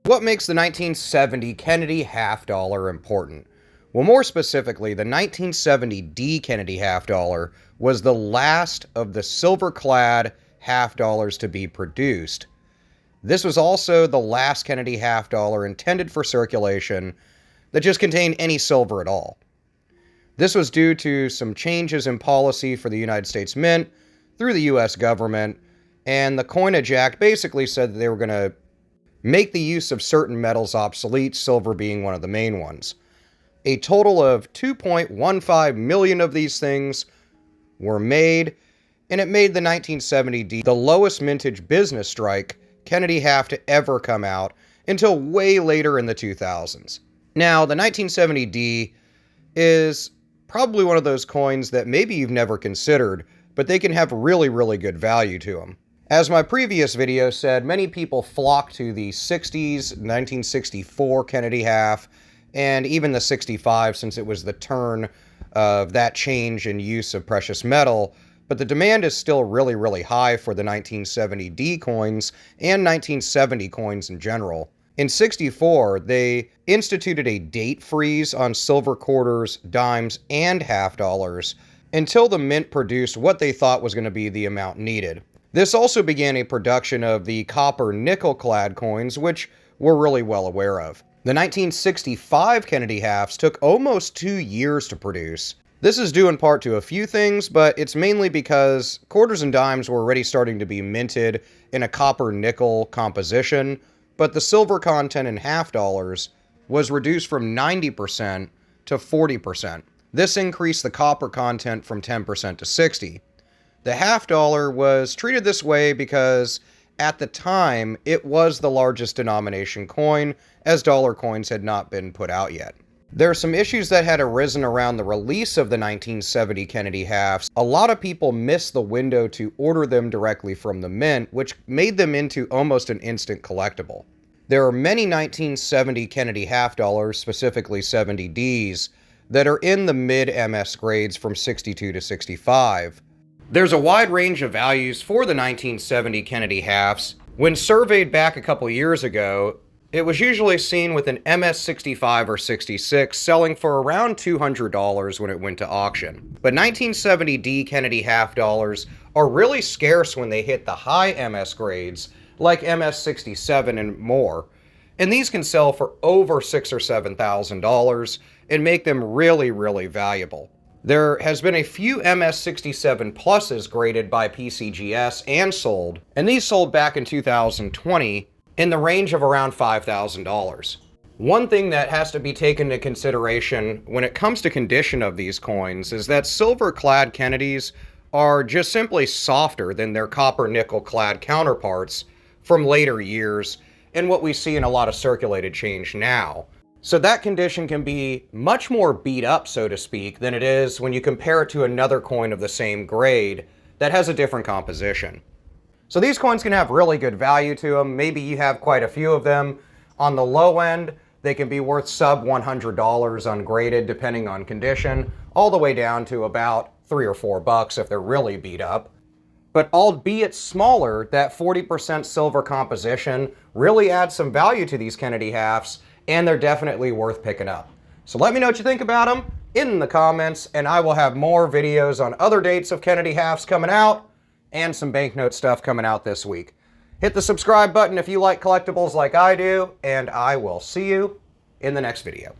What makes the 1970 Kennedy half dollar important? Well, more specifically, the 1970 Kennedy half dollar was the last of the silver-clad half dollars to be produced. This was also the last Kennedy half dollar intended for circulation that just contained any silver at all. This was due to some changes in policy for the United States Mint through the U.S. government, and the Coinage Act basically said that they were going to make the use of certain metals obsolete, silver being one of the main ones. A total of 2.15 million of these things were made, and it made the 1970 the lowest mintage business strike Kennedy half to ever come out until way later in the 2000s. Now, the 1970 is probably one of those coins that maybe you've never considered, but they can have really, really good value to them. As my previous video said, many people flock to the 60s, 1964 Kennedy half, and even the 65 since it was the turn of that change in use of precious metal, but the demand is still really, really high for the 1970 coins and 1970 coins in general. In 64, they instituted a date freeze on silver quarters, dimes, and half dollars until the mint produced what they thought was going to be the amount needed. This also began a production of the copper nickel-clad coins, which we're really well aware of. The 1965 Kennedy halves took almost 2 years to produce. This is due in part to a few things, but it's mainly because quarters and dimes were already starting to be minted in a copper-nickel composition, but the silver content in half dollars was reduced from 90% to 40%. This increased the copper content from 10% to 60%. The half dollar was treated this way because at the time it was the largest denomination coin, as dollar coins had not been put out yet. There are some issues that had arisen around the release of the 1970 Kennedy halves. A lot of people missed the window to order them directly from the mint, which made them into almost an instant collectible. There are many 1970 Kennedy half dollars, specifically 70Ds, that are in the mid-MS grades from 62 to 65. There's a wide range of values for the 1970 Kennedy halves. When surveyed back a couple years ago, it was usually seen with an MS 65 or 66 selling for around $200 when it went to auction. But 1970 Kennedy half dollars are really scarce when they hit the high MS grades, like MS 67 and more. And these can sell for over $6,000 or $7,000 and make them really, really valuable. There has been a few MS 67 pluses graded by PCGS and sold, and these sold back in 2020 in the range of around $5,000. One thing that has to be taken into consideration when it comes to condition of these coins is that silver-clad Kennedys are just simply softer than their copper-nickel-clad counterparts from later years and what we see in a lot of circulated change now. So that condition can be much more beat up, so to speak, than it is when you compare it to another coin of the same grade that has a different composition. So these coins can have really good value to them. Maybe you have quite a few of them. On the low end, they can be worth sub $100 ungraded, depending on condition, all the way down to about $3 or $4 if they're really beat up. But albeit smaller, that 40% silver composition really adds some value to these Kennedy halves, and they're definitely worth picking up. So let me know what you think about them in the comments, and I will have more videos on other dates of Kennedy halves coming out, and some banknote stuff coming out this week. Hit the subscribe button if you like collectibles like I do, and I will see you in the next video.